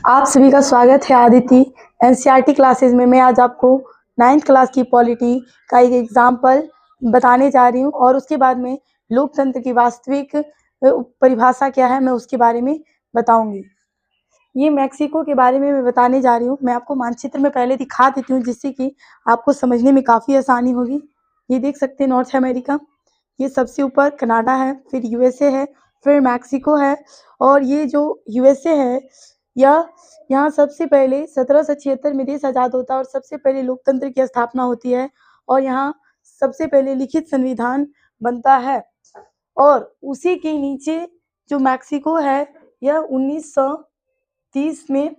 आप सभी का स्वागत है आदिति एनसीईआरटी क्लासेस में। मैं आज आपको 9th क्लास की पॉलिटी का एक एग्जाम्पल बताने जा रही हूँ और उसके बाद में लोकतंत्र की वास्तविक परिभाषा क्या है मैं उसके बारे में बताऊंगी। ये मैक्सिको के बारे में मैं बताने जा रही हूँ। मैं आपको मानचित्र में पहले दिखा देती हूँ जिससे कि आपको समझने में काफ़ी आसानी होगी। ये देख सकते हैं नॉर्थ अमेरिका, ये सबसे ऊपर कनाडा है, फिर यूएसए है, फिर मैक्सिको है। और ये जो यूएसए है यह यहाँ सबसे पहले 1776 में देश आज़ाद होता है और सबसे पहले लोकतंत्र की स्थापना होती है और यहाँ सबसे पहले लिखित संविधान बनता है। और उसी के नीचे जो मैक्सिको है यह 1930 में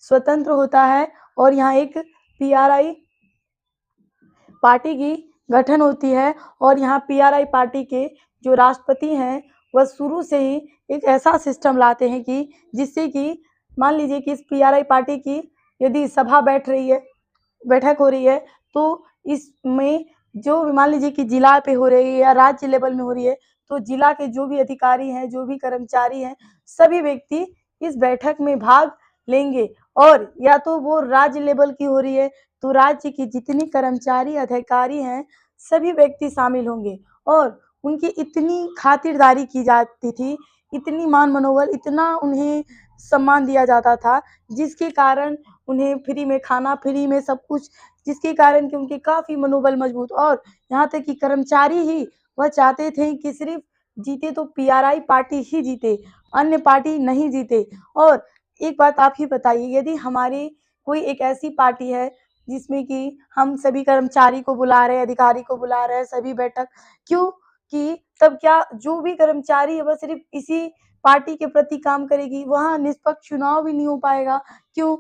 स्वतंत्र होता है और यहाँ एक पीआरआई पार्टी की गठन होती है और यहाँ पीआरआई पार्टी के जो राष्ट्रपति हैं वह शुरू से ही एक ऐसा सिस्टम लाते हैं कि जिससे कि मान लीजिए कि इस पीआरआई पार्टी की यदि सभा बैठक हो रही है तो इसमें जो मान लीजिए कि जिला पे हो रही है या राज्य लेवल में हो रही है तो जिला के जो भी अधिकारी हैं, जो भी कर्मचारी हैं, सभी व्यक्ति इस बैठक में भाग लेंगे। और या तो वो राज्य लेवल की हो रही है तो राज्य की जितनी कर्मचारी अधिकारी हैं सभी व्यक्ति शामिल होंगे और उनकी इतनी खातिरदारी की जाती थी, इतनी मान मनोबल, इतना उन्हें सम्मान दिया जाता था जिसके कारण उन्हें फ्री में खाना, फ्री में सब कुछ, जिसके कारण कि उनके काफ़ी मनोबल मजबूत। और यहाँ तक कि कर्मचारी ही वह चाहते थे कि सिर्फ जीते तो पीआरआई पार्टी ही जीते, अन्य पार्टी नहीं जीते। और एक बात आप ही बताइए, यदि हमारी कोई एक ऐसी पार्टी है जिसमें कि हम सभी कर्मचारी को बुला रहे हैं, अधिकारी को बुला रहे हैं, सभी बैठक क्यों कि तब क्या जो भी कर्मचारी है वह सिर्फ इसी पार्टी के प्रति काम करेगी, वहाँ निष्पक्ष चुनाव भी नहीं हो पाएगा। क्यों?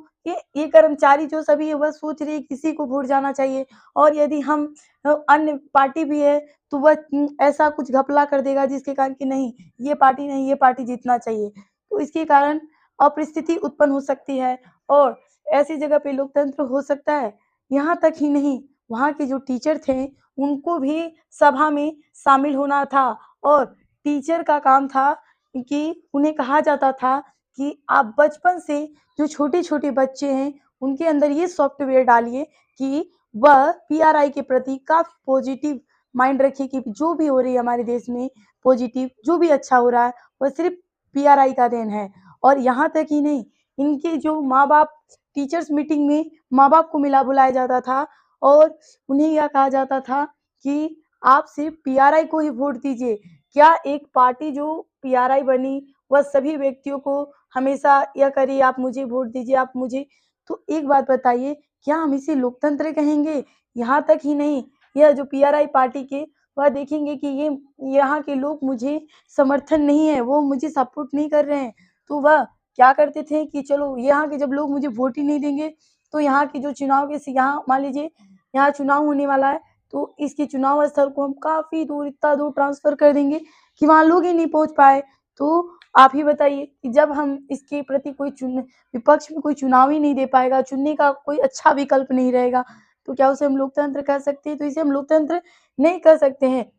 ये कर्मचारी जो सभी है वह सोच रही है किसी को वोट जाना चाहिए और यदि हम अन्य पार्टी भी है तो वह ऐसा कुछ घपला कर देगा जिसके कारण कि नहीं ये पार्टी नहीं, ये पार्टी जीतना चाहिए। तो इसके कारण अपरिस्थिति उत्पन्न हो सकती है और ऐसी जगह पे लोकतंत्र हो सकता है। यहाँ तक ही नहीं, वहाँ के जो टीचर थे उनको भी सभा में शामिल होना था और टीचर का काम था कि उन्हें कहा जाता था कि आप बचपन से जो छोटे-छोटे बच्चे हैं उनके अंदर ये सॉफ्टवेयर डालिए कि वह पीआरआई के प्रति काफ़ी पॉजिटिव माइंड रखे कि जो भी हो रही है हमारे देश में पॉजिटिव, जो भी अच्छा हो रहा है वह सिर्फ पीआरआई का देन है। और यहाँ तक ही नहीं, इनके जो माँ-बाप टीचर्स मीटिंग में माँ-बाप को बुलाया जाता था और उन्हें यह कहा जाता था कि आप सिर्फ पीआरआई को ही वोट दीजिए। क्या एक पार्टी जो पीआरआई बनी वह सभी व्यक्तियों को हमेशा यह करिए आप मुझे वोट दीजिए, आप मुझे। तो एक बात बताइए, क्या हम इसे लोकतंत्र कहेंगे? यहाँ तक ही नहीं, यह जो पीआरआई पार्टी के वह देखेंगे कि ये यहाँ के लोग मुझे समर्थन नहीं है, वो मुझे सपोर्ट नहीं कर रहे हैं, तो वह क्या करते थे कि चलो यहाँ के जब लोग मुझे वोट ही नहीं देंगे तो यहाँ के जो चुनाव के यहाँ मान लीजिए यहाँ चुनाव होने वाला है तो इसके चुनाव स्थल को हम काफ़ी दूर, इतना दूर ट्रांसफ़र कर देंगे कि वहाँ लोग ही नहीं पहुँच पाए। तो आप ही बताइए कि जब हम इसके प्रति विपक्ष में कोई चुनाव ही नहीं दे पाएगा, चुनने का कोई अच्छा विकल्प नहीं रहेगा, तो क्या उसे हम लोकतंत्र कह सकते हैं? तो इसे हम लोकतंत्र नहीं कह सकते हैं।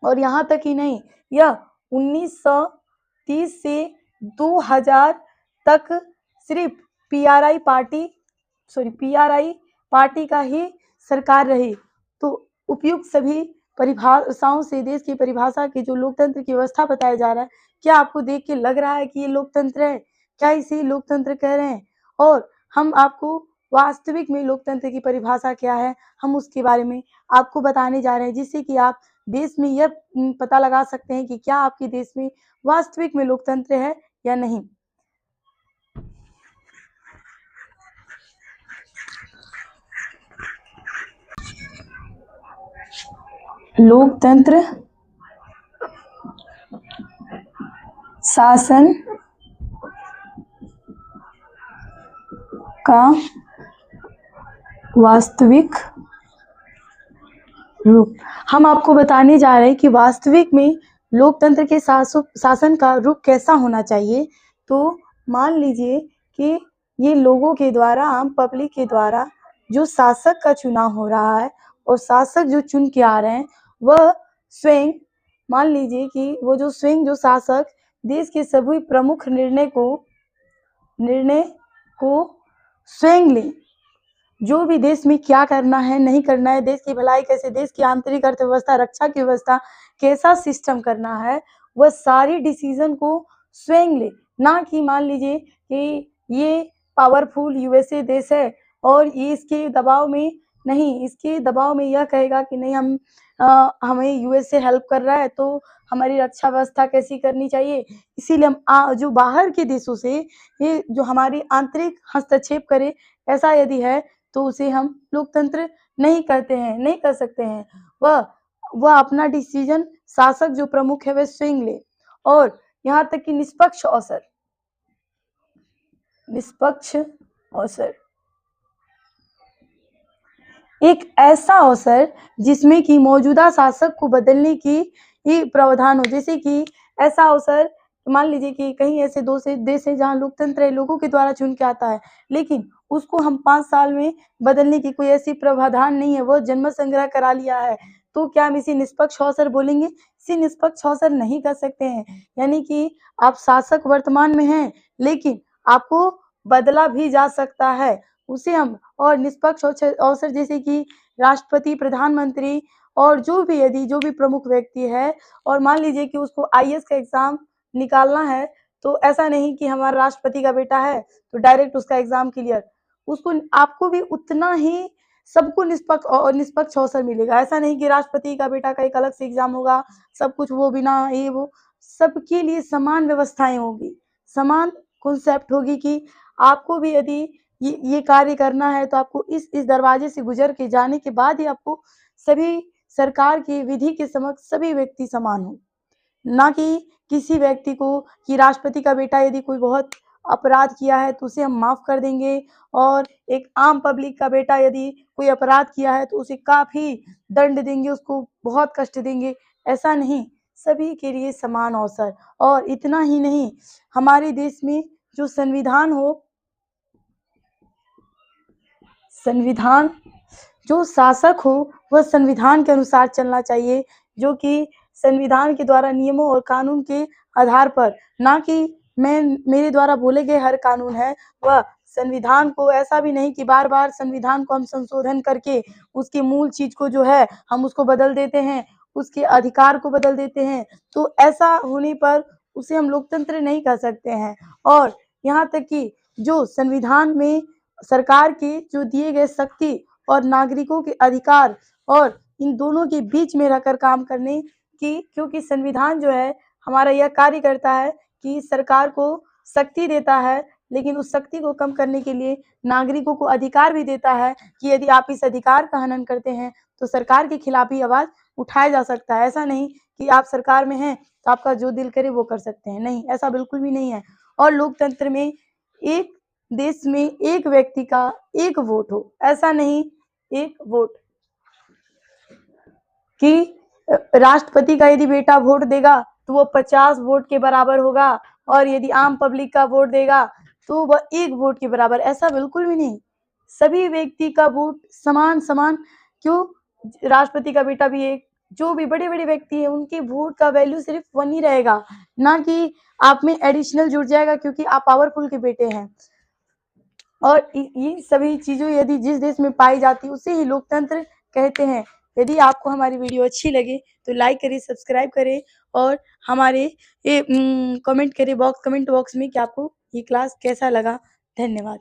और यहाँ तक ही नहीं, यह 1930 से 2000 तक सिर्फ पीआरआई पार्टी का ही सरकार रही। तो उपयुक्त सभी परिभाषाओं से देश की परिभाषा की जो लोकतंत्र की व्यवस्था बताया जा रहा है, क्या आपको देख के लग रहा है कि ये लोकतंत्र है? क्या इसे लोकतंत्र कह रहे हैं? और हम आपको वास्तविक में लोकतंत्र की परिभाषा क्या है, हम उसके बारे में आपको बताने जा रहे हैं जिससे कि आप देश में यह पता लगा सकते हैं कि क्या आपके देश में वास्तविक में लोकतंत्र है या नहीं। लोकतंत्र शासन का वास्तविक रूप। हम आपको बताने जा रहे हैं कि वास्तविक में लोकतंत्र के शासन का रूप कैसा होना चाहिए। तो मान लीजिए कि ये लोगों के द्वारा, आम पब्लिक के द्वारा जो शासक का चुनाव हो रहा है और शासक जो चुन के आ रहे हैं वह स्वयं, मान लीजिए कि वो जो स्वयं जो शासक देश के सभी प्रमुख निर्णय को स्वयं लें। जो भी देश में क्या करना है, नहीं करना है, देश की भलाई कैसे, देश की आंतरिक अर्थव्यवस्था, रक्षा की व्यवस्था, कैसा सिस्टम करना है, वह सारी डिसीजन को स्वयं ले। ना कि मान लीजिए कि ये पावरफुल यूएसए देश है और ये इसके दबाव में नहीं, इसके दबाव में यह कहेगा कि नहीं हमें यूएसए हेल्प कर रहा है तो हमारी रक्षा व्यवस्था कैसी करनी चाहिए। इसीलिए हम जो बाहर के देशों से ये जो हमारी आंतरिक हस्तक्षेप करे, ऐसा यदि है तो उसे हम लोकतंत्र नहीं करते हैं, नहीं कर सकते हैं। वह अपना डिसीजन शासक जो प्रमुख है वह स्वयं ले। और यहाँ तक कि निष्पक्ष अवसर एक ऐसा अवसर जिसमें कि मौजूदा शासक को बदलने की ही प्रावधान हो। जैसे कि ऐसा अवसर मान लीजिए कि कहीं ऐसे देश है जहाँ लोकतंत्र है, लोगों के द्वारा चुन के आता है, लेकिन उसको हम 5 साल में बदलने की कोई ऐसी प्रावधान नहीं है, वो जन्म संग्रह करा लिया है, तो क्या हम इसे निष्पक्ष अवसर बोलेंगे? इसे निष्पक्ष अवसर नहीं कर सकते हैं। यानी कि आप शासक वर्तमान में हैं, लेकिन आपको बदला भी जा सकता है, उसे हम और निष्पक्ष अवसर जैसे कि राष्ट्रपति, प्रधानमंत्री और जो भी प्रमुख व्यक्ति है और मान लीजिए कि उसको आईएएस का एग्ज़ाम निकालना है, तो ऐसा नहीं कि हमारा राष्ट्रपति का बेटा है, तो डायरेक्ट उसका एग्ज़ाम क्लियर। उसको आपको भी उतना ही सबको निष्पक्ष अवसर मिलेगा। ऐसा नहीं कि राष्ट्रपति का बेटा का एक अलग से एग्ज़ाम होगा, सब कुछ वो बिना ये वो, सबके लिए समान व्यवस्थाएँ होंगी, समान कॉन्सेप्ट होगी कि आपको भी यदि ये कार्य करना है तो आपको इस दरवाजे से गुजर के जाने के बाद ही आपको सभी सरकार की विधि के समक्ष सभी व्यक्ति समान हों। ना कि किसी व्यक्ति को कि राष्ट्रपति का बेटा यदि कोई बहुत अपराध किया है तो उसे हम माफ़ कर देंगे और एक आम पब्लिक का बेटा यदि कोई अपराध किया है तो उसे काफ़ी दंड देंगे, उसको बहुत कष्ट देंगे, ऐसा नहीं। सभी के लिए समान अवसर। और इतना ही नहीं, हमारे देश में जो संविधान जो शासक हो वह संविधान के अनुसार चलना चाहिए, जो कि संविधान के द्वारा नियमों और कानून के आधार पर, ना कि मेरे द्वारा बोले गए हर कानून है, वह संविधान को ऐसा भी नहीं कि बार-बार संविधान को हम संशोधन करके उसकी मूल चीज़ को जो है हम उसको बदल देते हैं, उसके अधिकार को बदल देते हैं। तो ऐसा होने पर उसे हम लोकतंत्र नहीं कह सकते हैं। और यहाँ तक कि जो संविधान में सरकार के जो दिए गए शक्ति और नागरिकों के अधिकार और इन दोनों के बीच में रहकर काम करने की, क्योंकि संविधान जो है हमारा यह कार्य करता है कि सरकार को शक्ति देता है, लेकिन उस शक्ति को कम करने के लिए नागरिकों को अधिकार भी देता है कि यदि आप इस अधिकार का हनन करते हैं तो सरकार के खिलाफ ही आवाज़ उठाया जा सकता है। ऐसा नहीं कि आप सरकार में हैं तो आपका जो दिल करे वो कर सकते हैं, नहीं, ऐसा बिल्कुल भी नहीं है। और लोकतंत्र में एक देश में एक व्यक्ति का एक वोट हो, ऐसा नहीं एक वोट कि राष्ट्रपति का यदि बेटा वोट देगा तो वो 50 वोट के बराबर होगा और यदि आम पब्लिक का वोट देगा तो वह 1 वोट के बराबर, ऐसा बिल्कुल भी नहीं। सभी व्यक्ति का वोट समान क्यों, राष्ट्रपति का बेटा भी एक, जो भी बड़े-बड़े व्यक्ति हैं उनके वोट का वैल्यू सिर्फ 1 ही रहेगा, ना कि आप में एडिशनल जुड़ जाएगा क्योंकि आप पावरफुल के बेटे हैं। और ये सभी चीज़ें यदि जिस देश में पाई जाती है उसे ही लोकतंत्र कहते हैं। यदि आपको हमारी वीडियो अच्छी लगे तो लाइक करें, सब्सक्राइब करें और हमारे कमेंट बॉक्स में कि आपको ये क्लास कैसा लगा। धन्यवाद।